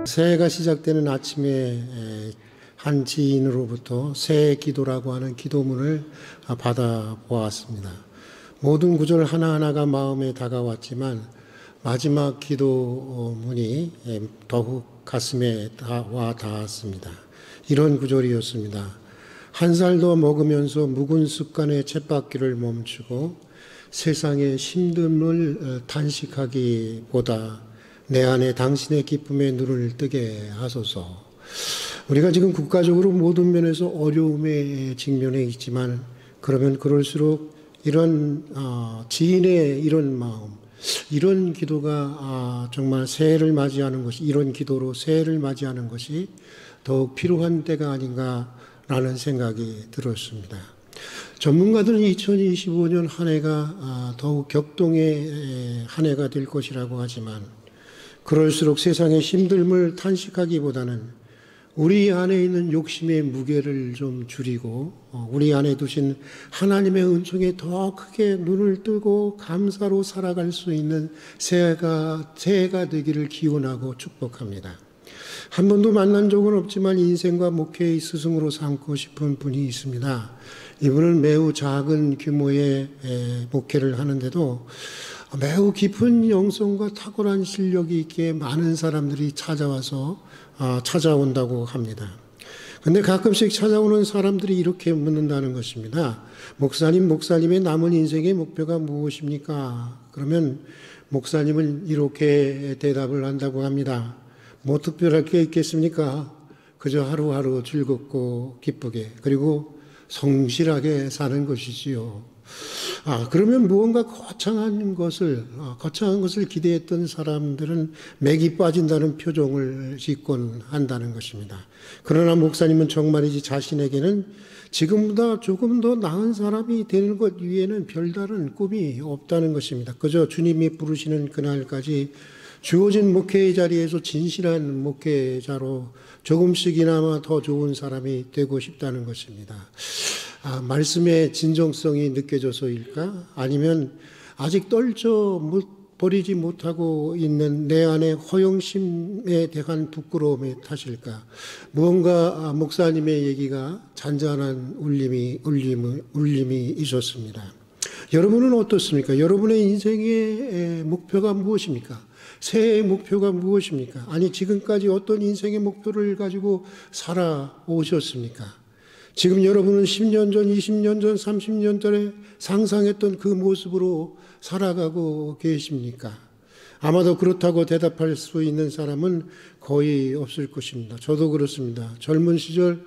새해가 시작되는 아침에 한 지인으로부터 새해 기도라고 하는 기도문을 받아보았습니다. 모든 구절 하나하나가 마음에 다가왔지만 마지막 기도문이 더욱 가슴에 와 닿았습니다. 이런 구절이었습니다. 한 살 더 먹으면서 묵은 습관의 쳇바퀴를 멈추고 세상의 힘듦을 탄식하기보다 내 안에 당신의 기쁨에 눈을 뜨게 하소서. 우리가 지금 국가적으로 모든 면에서 어려움에 직면해 있지만 그러면 그럴수록 이런 지인의 이런 마음, 이런 기도가 정말 새해를 맞이하는 것이, 이런 기도로 새해를 맞이하는 것이 더욱 필요한 때가 아닌가라는 생각이 들었습니다. 전문가들은 2025년 한 해가 더욱 격동의 한 해가 될 것이라고 하지만 그럴수록 세상의 힘듦을 탄식하기보다는 우리 안에 있는 욕심의 무게를 좀 줄이고 우리 안에 두신 하나님의 은총에 더 크게 눈을 뜨고 감사로 살아갈 수 있는 새해가 되기를 기원하고 축복합니다. 한 번도 만난 적은 없지만 인생과 목회의 스승으로 삼고 싶은 분이 있습니다. 이분은 매우 작은 규모의 목회를 하는데도 매우 깊은 영성과 탁월한 실력이 있기에 많은 사람들이 찾아온다고 합니다. 근데 가끔씩 찾아오는 사람들이 이렇게 묻는다는 것입니다. 목사님의 남은 인생의 목표가 무엇입니까? 그러면 목사님은 이렇게 대답을 한다고 합니다. 뭐 특별할 게 있겠습니까? 그저 하루하루 즐겁고 기쁘게 그리고 성실하게 사는 것이지요. 그러면 무언가 거창한 것을 기대했던 사람들은 맥이 빠진다는 표정을 짓곤 한다는 것입니다. 그러나 목사님은 정말이지 자신에게는 지금보다 조금 더 나은 사람이 되는 것 위에는 별다른 꿈이 없다는 것입니다. 그저 주님이 부르시는 그날까지 주어진 목회의 자리에서 진실한 목회자로 조금씩이나마 더 좋은 사람이 되고 싶다는 것입니다. 말씀의 진정성이 느껴져서일까? 아니면 아직 버리지 못하고 있는 내 안의 허영심에 대한 부끄러움의 탓일까? 무언가 목사님의 얘기가 잔잔한 울림이 있었습니다. 여러분은 어떻습니까? 여러분의 인생의 목표가 무엇입니까? 새해의 목표가 무엇입니까? 아니, 지금까지 어떤 인생의 목표를 가지고 살아오셨습니까? 지금 여러분은 10년 전, 20년 전, 30년 전에 상상했던 그 모습으로 살아가고 계십니까? 아마도 그렇다고 대답할 수 있는 사람은 거의 없을 것입니다. 저도 그렇습니다. 젊은 시절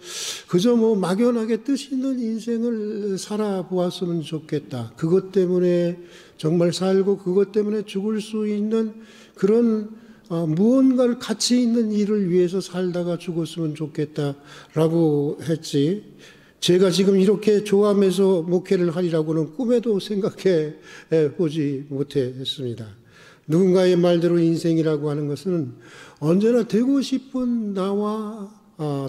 그저 막연하게 뜻 있는 인생을 살아보았으면 좋겠다. 그것 때문에 정말 살고 그것 때문에 죽을 수 있는 그런 무언가를 가치 있는 일을 위해서 살다가 죽었으면 좋겠다라고 했지. 제가 지금 이렇게 좋아하면서 목회를 하리라고는 꿈에도 생각해 보지 못했습니다. 누군가의 말대로 인생이라고 하는 것은 언제나 되고 싶은 나와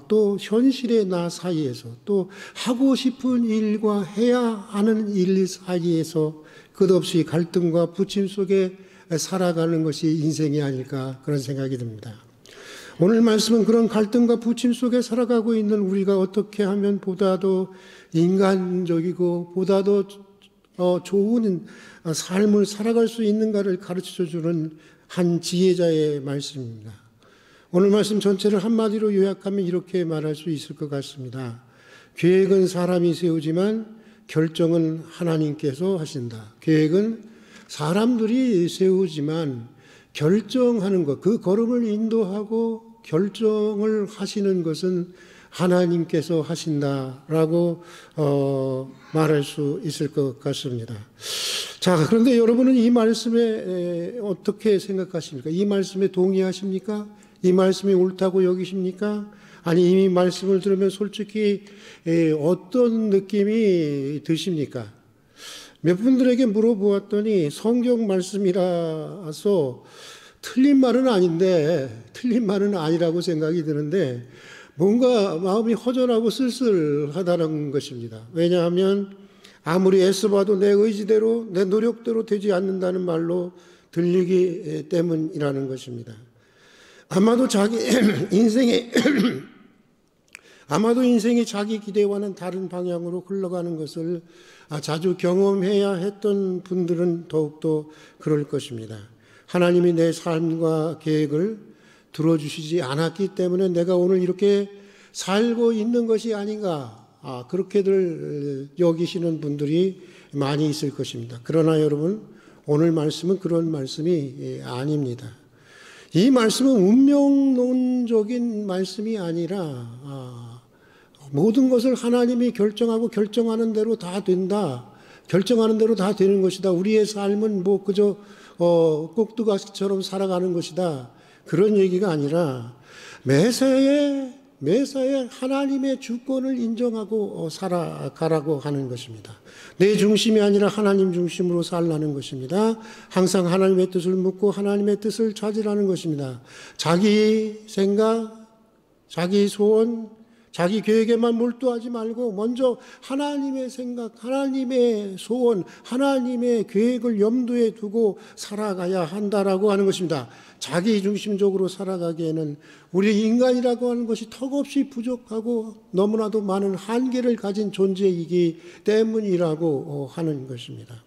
또 현실의 나 사이에서 또 하고 싶은 일과 해야 하는 일 사이에서 끝없이 갈등과 부침 속에 살아가는 것이 인생이 아닐까 그런 생각이 듭니다. 오늘 말씀은 그런 갈등과 부침 속에 살아가고 있는 우리가 어떻게 하면 보다 더 인간적이고 보다 더 좋은 삶을 살아갈 수 있는가를 가르쳐주는 한 지혜자의 말씀입니다. 오늘 말씀 전체를 한마디로 요약하면 이렇게 말할 수 있을 것 같습니다. 계획은 사람이 세우지만 결정은 하나님께서 하신다. 계획은 사람들이 세우지만 결정하는 것, 그 걸음을 인도하고 결정을 하시는 것은 하나님께서 하신다라고 말할 수 있을 것 같습니다. 자, 그런데 여러분은 이 말씀에 어떻게 생각하십니까? 이 말씀에 동의하십니까? 이 말씀이 옳다고 여기십니까? 아니, 이 말씀을 들으면 솔직히 어떤 느낌이 드십니까? 몇 분들에게 물어보았더니 성경 말씀이라서 틀린 말은 아니라고 생각이 드는데 뭔가 마음이 허전하고 쓸쓸하다는 것입니다. 왜냐하면 아무리 애써봐도 내 의지대로 내 노력대로 되지 않는다는 말로 들리기 때문이라는 것입니다. 아마도 자기 인생에 아마도 인생이 자기 기대와는 다른 방향으로 흘러가는 것을 자주 경험해야 했던 분들은 더욱더 그럴 것입니다. 하나님이 내 삶과 계획을 들어주시지 않았기 때문에 내가 오늘 이렇게 살고 있는 것이 아닌가, 그렇게들 여기시는 분들이 많이 있을 것입니다. 그러나 여러분, 오늘 말씀은 그런 말씀이 아닙니다. 이 말씀은 운명론적인 말씀이 아니라 모든 것을 하나님이 결정하고 결정하는 대로 다 된다. 결정하는 대로 다 되는 것이다. 우리의 삶은 뭐 그저 꼭두가시처럼 살아가는 것이다. 그런 얘기가 아니라 매사에 하나님의 주권을 인정하고 살아가라고 하는 것입니다. 내 중심이 아니라 하나님 중심으로 살라는 것입니다. 항상 하나님의 뜻을 묻고 하나님의 뜻을 찾으라는 것입니다. 자기 생각, 자기 소원, 자기 계획에만 몰두하지 말고 먼저 하나님의 생각, 하나님의 소원, 하나님의 계획을 염두에 두고 살아가야 한다라고 하는 것입니다. 자기 중심적으로 살아가기에는 우리 인간이라고 하는 것이 턱없이 부족하고 너무나도 많은 한계를 가진 존재이기 때문이라고 하는 것입니다.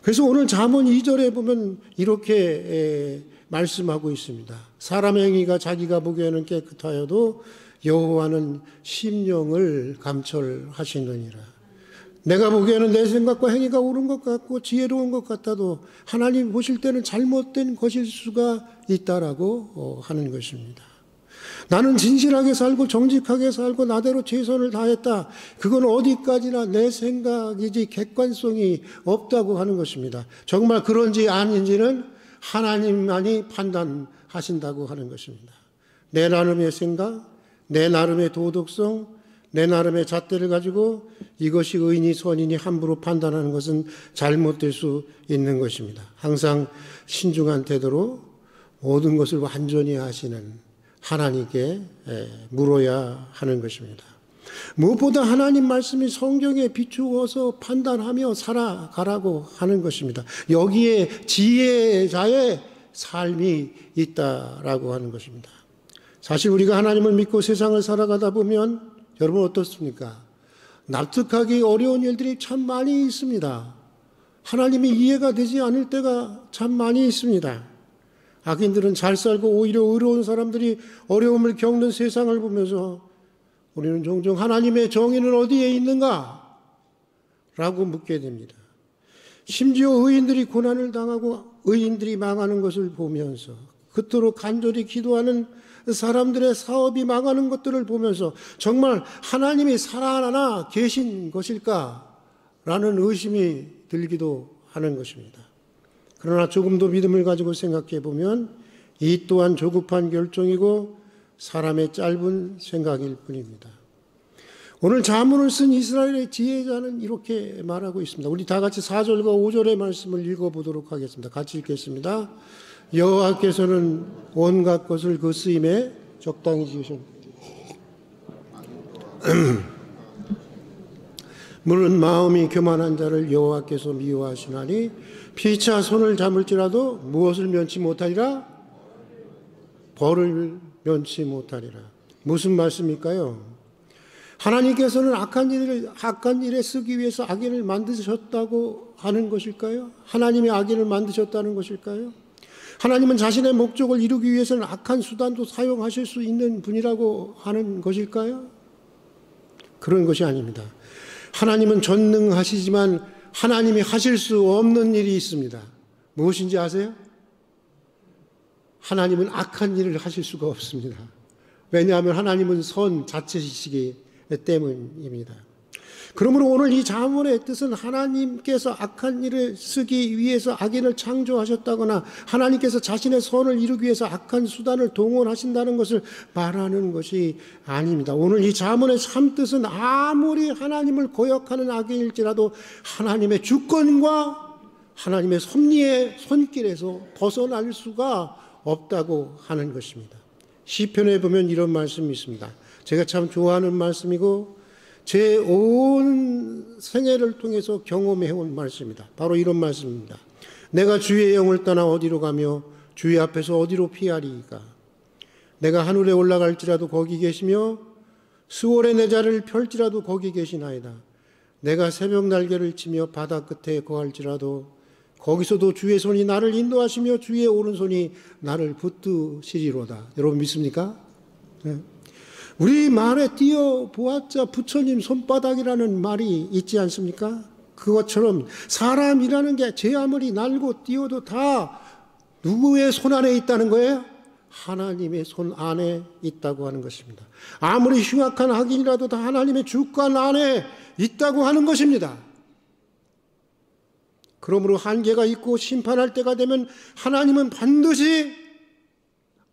그래서 오늘 잠언 2절에 보면 이렇게 말씀하고 있습니다. 사람의 행위가 자기가 보기에는 깨끗하여도 여호와는 심령을 감찰하시느니라. 내가 보기에는 내 생각과 행위가 옳은 것 같고 지혜로운 것 같아도 하나님 보실 때는 잘못된 것일 수가 있다라고 하는 것입니다. 나는 진실하게 살고 정직하게 살고 나대로 최선을 다했다. 그건 어디까지나 내 생각이지 객관성이 없다고 하는 것입니다. 정말 그런지 아닌지는 하나님만이 판단하신다고 하는 것입니다. 내 나름의 생각, 내 나름의 도덕성, 내 나름의 잣대를 가지고 이것이 의인이 선인이 함부로 판단하는 것은 잘못될 수 있는 것입니다. 항상 신중한 태도로 모든 것을 완전히 하시는 하나님께 물어야 하는 것입니다. 무엇보다 하나님 말씀이 성경에 비추어서 판단하며 살아가라고 하는 것입니다. 여기에 지혜자의 삶이 있다라고 하는 것입니다. 사실 우리가 하나님을 믿고 세상을 살아가다 보면 여러분 어떻습니까? 납득하기 어려운 일들이 참 많이 있습니다. 하나님이 이해가 되지 않을 때가 참 많이 있습니다. 악인들은 잘 살고 오히려 의로운 사람들이 어려움을 겪는 세상을 보면서 우리는 종종 하나님의 정의는 어디에 있는가? 라고 묻게 됩니다. 심지어 의인들이 고난을 당하고 의인들이 망하는 것을 보면서 그토록 간절히 기도하는 사람들의 사업이 망하는 것들을 보면서 정말 하나님이 살아나 계신 것일까? 라는 의심이 들기도 하는 것입니다. 그러나 조금 더 믿음을 가지고 생각해 보면 이 또한 조급한 결정이고 사람의 짧은 생각일 뿐입니다. 오늘 잠언을 쓴 이스라엘의 지혜자는 이렇게 말하고 있습니다. 우리 다 같이 4절과 5절의 말씀을 읽어보도록 하겠습니다. 같이 읽겠습니다. 여호와께서는 온갖 것을 그 쓰임에 적당히 지으셨습니다. 물은 마음이 교만한 자를 여호와께서 미워하시나니 피차 손을 잡을지라도 무엇을 면치 못하리라? 벌을 면치 못하리라. 무슨 말씀일까요? 하나님께서는 악한 일에 쓰기 위해서 악인을 만드셨다고 하는 것일까요? 하나님이 악인을 만드셨다는 것일까요? 하나님은 자신의 목적을 이루기 위해서는 악한 수단도 사용하실 수 있는 분이라고 하는 것일까요? 그런 것이 아닙니다. 하나님은 전능하시지만 하나님이 하실 수 없는 일이 있습니다. 무엇인지 아세요? 하나님은 악한 일을 하실 수가 없습니다. 왜냐하면 하나님은 선 자체이시기 때문입니다. 그러므로 오늘 이 잠언의 뜻은 하나님께서 악한 일을 쓰기 위해서 악인을 창조하셨다거나 하나님께서 자신의 선을 이루기 위해서 악한 수단을 동원하신다는 것을 말하는 것이 아닙니다. 오늘 이 잠언의 참뜻은 아무리 하나님을 거역하는 악인일지라도 하나님의 주권과 하나님의 섭리의 손길에서 벗어날 수가 없다고 하는 것입니다. 시편에 보면 이런 말씀이 있습니다. 제가 참 좋아하는 말씀이고 제 온 생애를 통해서 경험해온 말씀입니다. 바로 이런 말씀입니다. 내가 주의 영을 떠나 어디로 가며 주의 앞에서 어디로 피하리이까? 내가 하늘에 올라갈지라도 거기 계시며 수월의 내 자리를 펼지라도 거기 계시나이다. 내가 새벽 날개를 치며 바다 끝에 거할지라도 거기서도 주의 손이 나를 인도하시며 주의 오른손이 나를 붙드시리로다. 여러분 믿습니까? 네. 우리 말에 띄어보았자 부처님 손바닥이라는 말이 있지 않습니까? 그것처럼 사람이라는 게 제 아무리 날고 띄어도 다 누구의 손 안에 있다는 거예요? 하나님의 손 안에 있다고 하는 것입니다. 아무리 흉악한 악인이라도 다 하나님의 주권 안에 있다고 하는 것입니다. 그러므로 한계가 있고 심판할 때가 되면 하나님은 반드시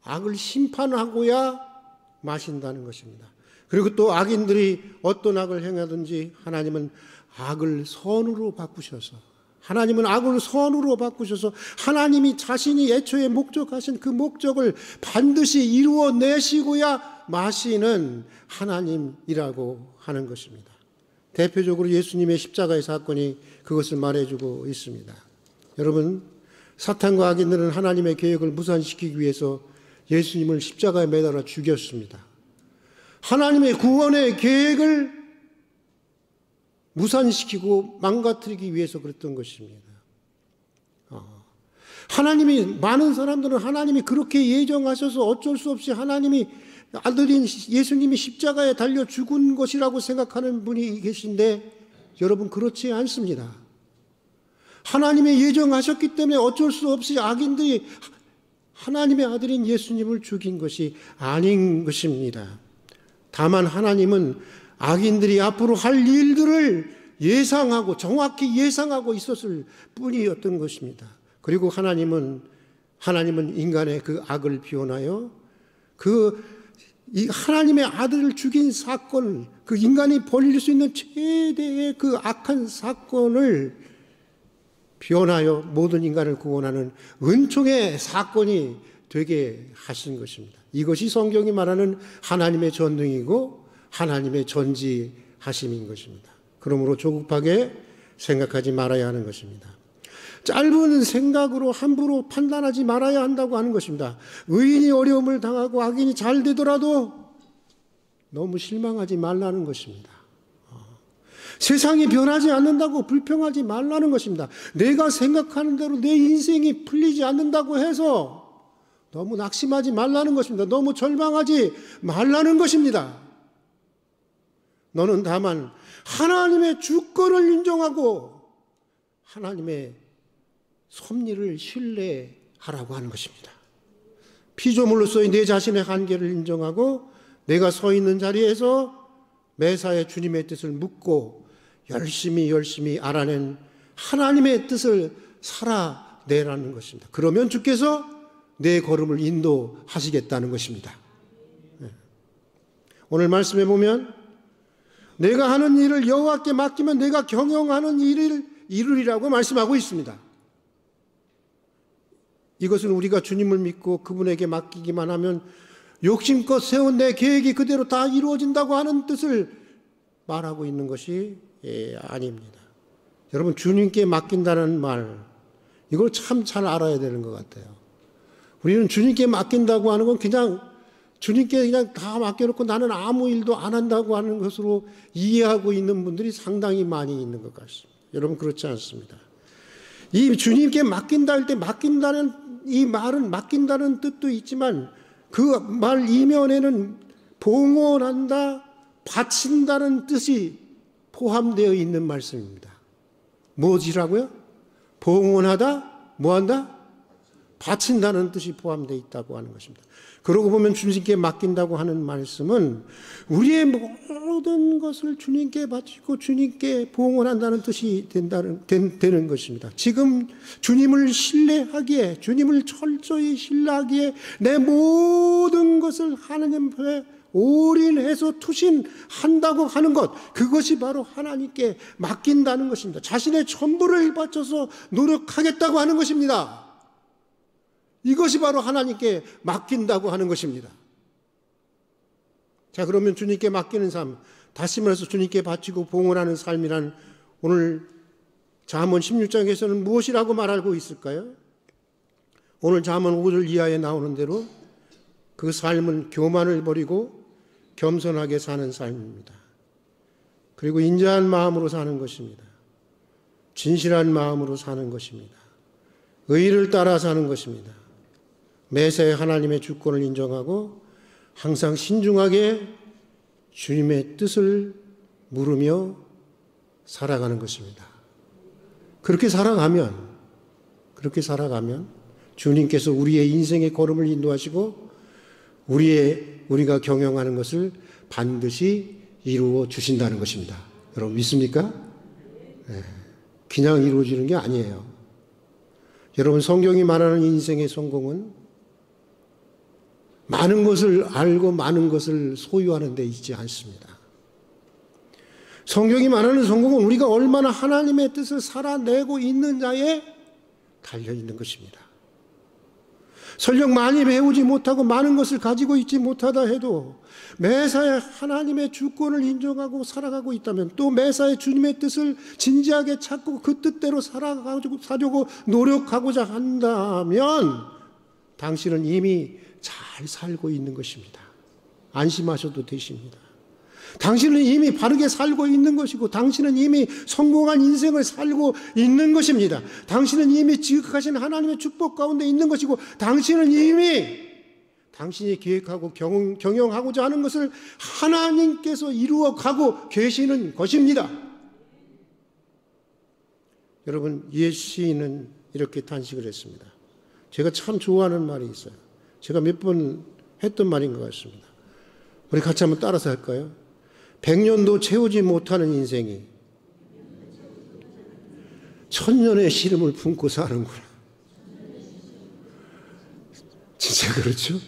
악을 심판하고야 마신다는 것입니다. 그리고 또 악인들이 어떤 악을 행하든지 하나님은 악을 선으로 바꾸셔서 하나님이 자신이 애초에 목적하신 그 목적을 반드시 이루어내시고야 마시는 하나님이라고 하는 것입니다. 대표적으로 예수님의 십자가의 사건이 그것을 말해주고 있습니다. 여러분, 사탄과 악인들은 하나님의 계획을 무산시키기 위해서 예수님을 십자가에 매달아 죽였습니다. 하나님의 구원의 계획을 무산시키고 망가뜨리기 위해서 그랬던 것입니다. 많은 사람들은 하나님이 그렇게 예정하셔서 어쩔 수 없이 하나님이 아들인 예수님이 십자가에 달려 죽은 것이라고 생각하는 분이 계신데 여러분 그렇지 않습니다. 하나님의 예정하셨기 때문에 어쩔 수 없이 악인들이 하나님의 아들인 예수님을 죽인 것이 아닌 것입니다. 다만 하나님은 악인들이 앞으로 할 일들을 예상하고 정확히 예상하고 있었을 뿐이었던 것입니다. 그리고 하나님은 인간의 그 악을 비워나여 이 하나님의 아들을 죽인 사건, 그 인간이 벌일 수 있는 최대의 그 악한 사건을 비워나여 모든 인간을 구원하는 은총의 사건이 되게 하신 것입니다. 이것이 성경이 말하는 하나님의 전능이고 하나님의 전지하심인 것입니다. 그러므로 조급하게 생각하지 말아야 하는 것입니다. 짧은 생각으로 함부로 판단하지 말아야 한다고 하는 것입니다. 의인이 어려움을 당하고 악인이 잘 되더라도 너무 실망하지 말라는 것입니다. 세상이 변하지 않는다고 불평하지 말라는 것입니다. 내가 생각하는 대로 내 인생이 풀리지 않는다고 해서 너무 낙심하지 말라는 것입니다. 너무 절망하지 말라는 것입니다. 너는 다만 하나님의 주권을 인정하고 하나님의 섭리를 신뢰하라고 하는 것입니다. 피조물로서의 내 자신의 한계를 인정하고 내가 서 있는 자리에서 매사에 주님의 뜻을 묻고 열심히 알아낸 하나님의 뜻을 살아내라는 것입니다. 그러면 주께서 내 걸음을 인도하시겠다는 것입니다. 오늘 말씀해 보면 내가 하는 일을 여호와께 맡기면 내가 경영하는 일을 이루리라고 말씀하고 있습니다. 이것은 우리가 주님을 믿고 그분에게 맡기기만 하면 욕심껏 세운 내 계획이 그대로 다 이루어진다고 하는 뜻을 말하고 있는 것이 아닙니다. 여러분, 주님께 맡긴다는 말, 이걸 참 잘 알아야 되는 것 같아요. 우리는 주님께 맡긴다고 하는 건 주님께 그냥 다 맡겨놓고 나는 아무 일도 안 한다고 하는 것으로 이해하고 있는 분들이 상당히 많이 있는 것 같습니다. 여러분, 그렇지 않습니다. 이 주님께 맡긴다 할 때 맡긴다는 이 말은 맡긴다는 뜻도 있지만 그 말 이면에는 봉헌한다, 바친다는 뜻이 포함되어 있는 말씀입니다. 무엇이라고요? 봉헌하다, 뭐한다? 바친다는 뜻이 포함되어 있다고 하는 것입니다. 그러고 보면 주님께 맡긴다고 하는 말씀은 우리의 모든 것을 주님께 바치고 주님께 봉헌한다는 뜻이 되는 것입니다. 지금 주님을 신뢰하기에, 주님을 철저히 신뢰하기에 내 모든 것을 하나님 앞에 올인해서 투신한다고 하는 것, 그것이 바로 하나님께 맡긴다는 것입니다. 자신의 전부를 바쳐서 노력하겠다고 하는 것입니다. 이것이 바로 하나님께 맡긴다고 하는 것입니다. 자, 그러면 주님께 맡기는 삶, 다시 말해서 주님께 바치고 봉헌하는 삶이란 오늘 잠언 16장에서는 무엇이라고 말하고 있을까요? 오늘 잠언 5절 이하에 나오는 대로 그 삶은 교만을 버리고 겸손하게 사는 삶입니다. 그리고 인자한 마음으로 사는 것입니다. 진실한 마음으로 사는 것입니다. 의를 따라 사는 것입니다. 매사에 하나님의 주권을 인정하고 항상 신중하게 주님의 뜻을 물으며 살아가는 것입니다. 그렇게 살아가면 주님께서 우리의 인생의 걸음을 인도하시고 우리가 경영하는 것을 반드시 이루어 주신다는 것입니다. 여러분 믿습니까? 네. 그냥 이루어지는 게 아니에요. 여러분, 성경이 말하는 인생의 성공은 많은 것을 알고 많은 것을 소유하는 데 있지 않습니다. 성경이 말하는 성공은 우리가 얼마나 하나님의 뜻을 살아내고 있느냐에 달려있는 것입니다. 설령 많이 배우지 못하고 많은 것을 가지고 있지 못하다 해도 매사에 하나님의 주권을 인정하고 살아가고 있다면, 또 매사에 주님의 뜻을 진지하게 찾고 그 뜻대로 살려고 노력하고자 한다면 당신은 이미 잘 살고 있는 것입니다. 안심하셔도 되십니다. 당신은 이미 바르게 살고 있는 것이고 당신은 이미 성공한 인생을 살고 있는 것입니다. 당신은 이미 지극하신 하나님의 축복 가운데 있는 것이고 당신은 이미 당신이 계획하고 경영하고자 하는 것을 하나님께서 이루어가고 계시는 것입니다. 여러분, 예수 시인은 이렇게 탄식을 했습니다. 제가 참 좋아하는 말이 있어요. 제가 몇 번 했던 말인 것 같습니다. 우리 같이 한번 따라서 할까요? 100년도 채우지 못하는 인생이 1000년의 시름을 품고 사는구나. 진짜 그렇죠?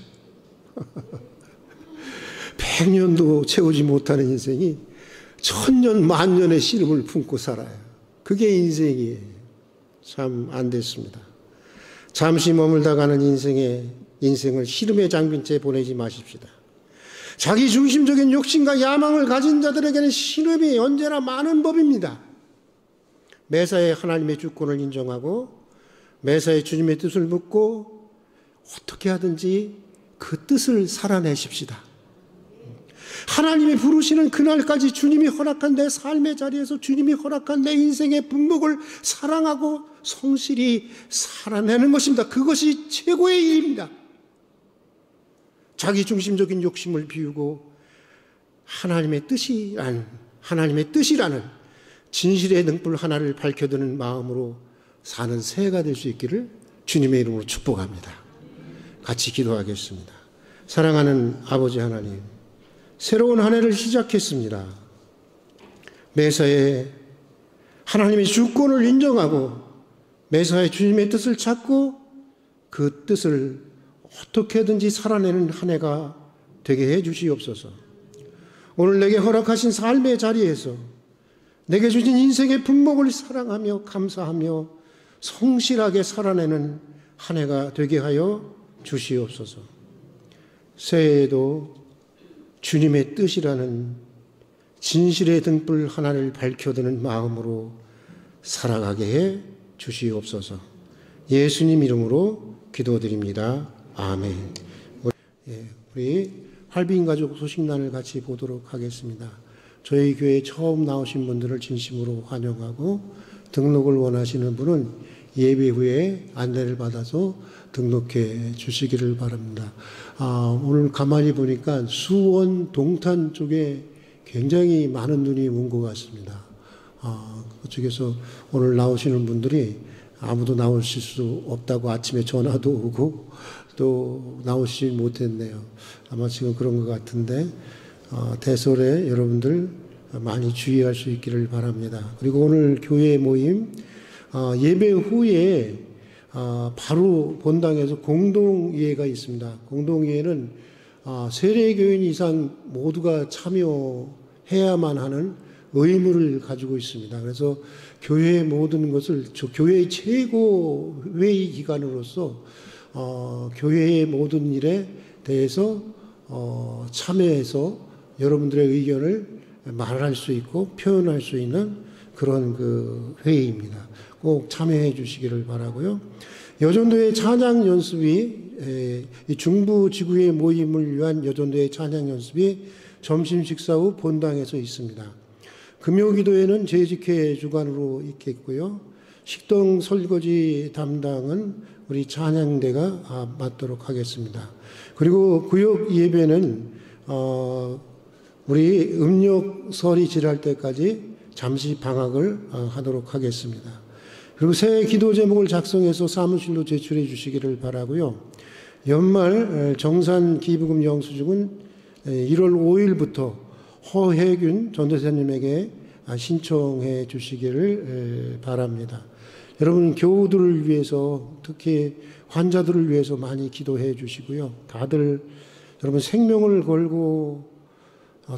100년도 채우지 못하는 인생이 1000년, 만년의 시름을 품고 살아요. 그게 인생이에요. 참 안 됐습니다. 잠시 머물다 가는 인생을 시름의 장빈채 보내지 마십시다. 자기 중심적인 욕심과 야망을 가진 자들에게는 시름이 언제나 많은 법입니다. 매사에 하나님의 주권을 인정하고 매사에 주님의 뜻을 묻고 어떻게 하든지 그 뜻을 살아내십시다. 하나님이 부르시는 그날까지 주님이 허락한 내 삶의 자리에서 주님이 허락한 내 인생의 분목을 사랑하고 성실히 살아내는 것입니다. 그것이 최고의 일입니다. 자기 중심적인 욕심을 비우고 하나님의 뜻이라는 진실의 등불 하나를 밝혀드는 마음으로 사는 새해가 될 수 있기를 주님의 이름으로 축복합니다. 같이 기도하겠습니다. 사랑하는 아버지 하나님, 새로운 한 해를 시작했습니다. 매사에 하나님의 주권을 인정하고 매사에 주님의 뜻을 찾고 그 뜻을 어떻게든지 살아내는 한 해가 되게 해 주시옵소서. 오늘 내게 허락하신 삶의 자리에서 내게 주신 인생의 분목을 사랑하며 감사하며 성실하게 살아내는 한 해가 되게 하여 주시옵소서. 새해에도 주님의 뜻이라는 진실의 등불 하나를 밝혀드는 마음으로 살아가게 해 주시옵소서. 예수님 이름으로 기도드립니다. 아멘. 우리 할빈 가족 소식란을 같이 보도록 하겠습니다. 저희 교회에 처음 나오신 분들을 진심으로 환영하고 등록을 원하시는 분은 예배 후에 안내를 받아서 등록해 주시기를 바랍니다. 오늘 가만히 보니까 수원 동탄 쪽에 굉장히 많은 눈이 온 것 같습니다. 그쪽에서 오늘 나오시는 분들이 아무도 나오실 수 없다고 아침에 전화도 오고 또 나오시지 못했네요. 아마 지금 그런 것 같은데 대설에 여러분들 많이 주의할 수 있기를 바랍니다. 그리고 오늘 교회 모임 예배 후에 바로 본당에서 공동예가 있습니다. 공동예는 세례교인 이상 모두가 참여해야만 하는 의무를 가지고 있습니다. 그래서 교회의 모든 것을 교회의 최고 회의 기관으로서 교회의 모든 일에 대해서 참여해서 여러분들의 의견을 말할 수 있고 표현할 수 있는 그런 그 회의입니다. 꼭 참여해 주시기를 바라고요. 여전도의 찬양 연습이 이 중부 지구의 모임을 위한 여전도의 찬양 연습이 점심 식사 후 본당에서 있습니다. 금요기도회는 재직회 주관으로 있겠고요. 식당 설거지 담당은 우리 찬양대가 맡도록 하겠습니다. 그리고 구역 예배는 우리 음력설이 지날 때까지 잠시 방학을 하도록 하겠습니다. 그리고 새 기도 제목을 작성해서 사무실로 제출해 주시기를 바라고요. 연말 정산 기부금 영수증은 1월 5일부터 허혜균 전도사님에게 신청해 주시기를 바랍니다. 여러분 교우들을 위해서 특히 환자들을 위해서 많이 기도해 주시고요. 다들 여러분 생명을 걸고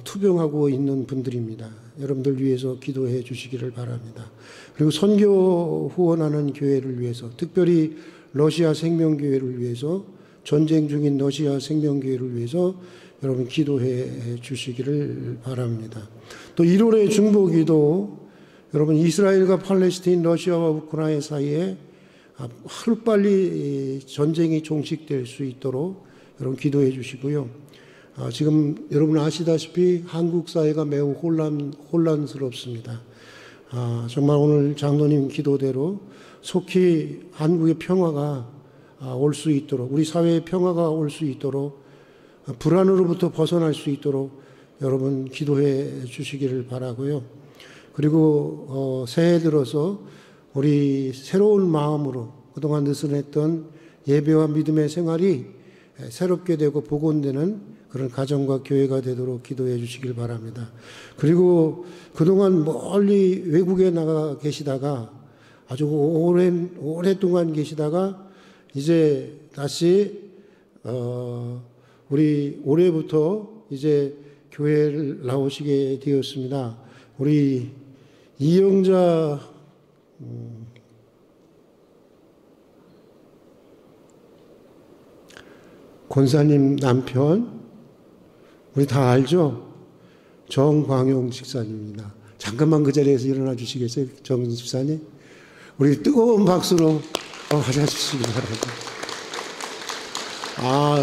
투병하고 있는 분들입니다. 여러분들 위해서 기도해 주시기를 바랍니다. 그리고 선교 후원하는 교회를 위해서 특별히 러시아 생명교회를 위해서 전쟁 중인 러시아 생명교회를 위해서 여러분 기도해 주시기를 바랍니다. 또 1월의 중보기도 여러분 이스라엘과 팔레스타인 러시아와 우크라이나 사이에 하루빨리 전쟁이 종식될 수 있도록 여러분 기도해 주시고요. 지금 여러분 아시다시피 한국 사회가 매우 혼란스럽습니다. 정말 오늘 장로님 기도대로 속히 한국의 평화가 올 수 있도록 우리 사회의 평화가 올 수 있도록 불안으로부터 벗어날 수 있도록 여러분 기도해 주시기를 바라고요. 그리고 새해 들어서 우리 새로운 마음으로 그동안 느슨했던 예배와 믿음의 생활이 새롭게 되고 복원되는 그런 가정과 교회가 되도록 기도해 주시길 바랍니다. 그리고 그동안 멀리 외국에 나가 계시다가 아주 오랫동안 계시다가 이제 다시 우리 올해부터 이제 교회를 나오시게 되었습니다. 우리 이영자 권사님 남편 우리 다 알죠? 정광용 집사님입니다. 잠깐만 그 자리에서 일어나 주시겠어요? 정 집사님? 우리 뜨거운 박수로 맞아주시기 바랍니다.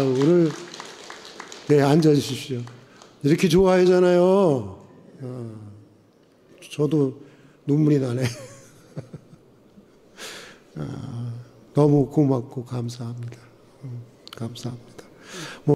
오늘 네 앉아주십시오. 이렇게 좋아하잖아요. 저도 눈물이 나네. 너무 고맙고 감사합니다. 감사합니다.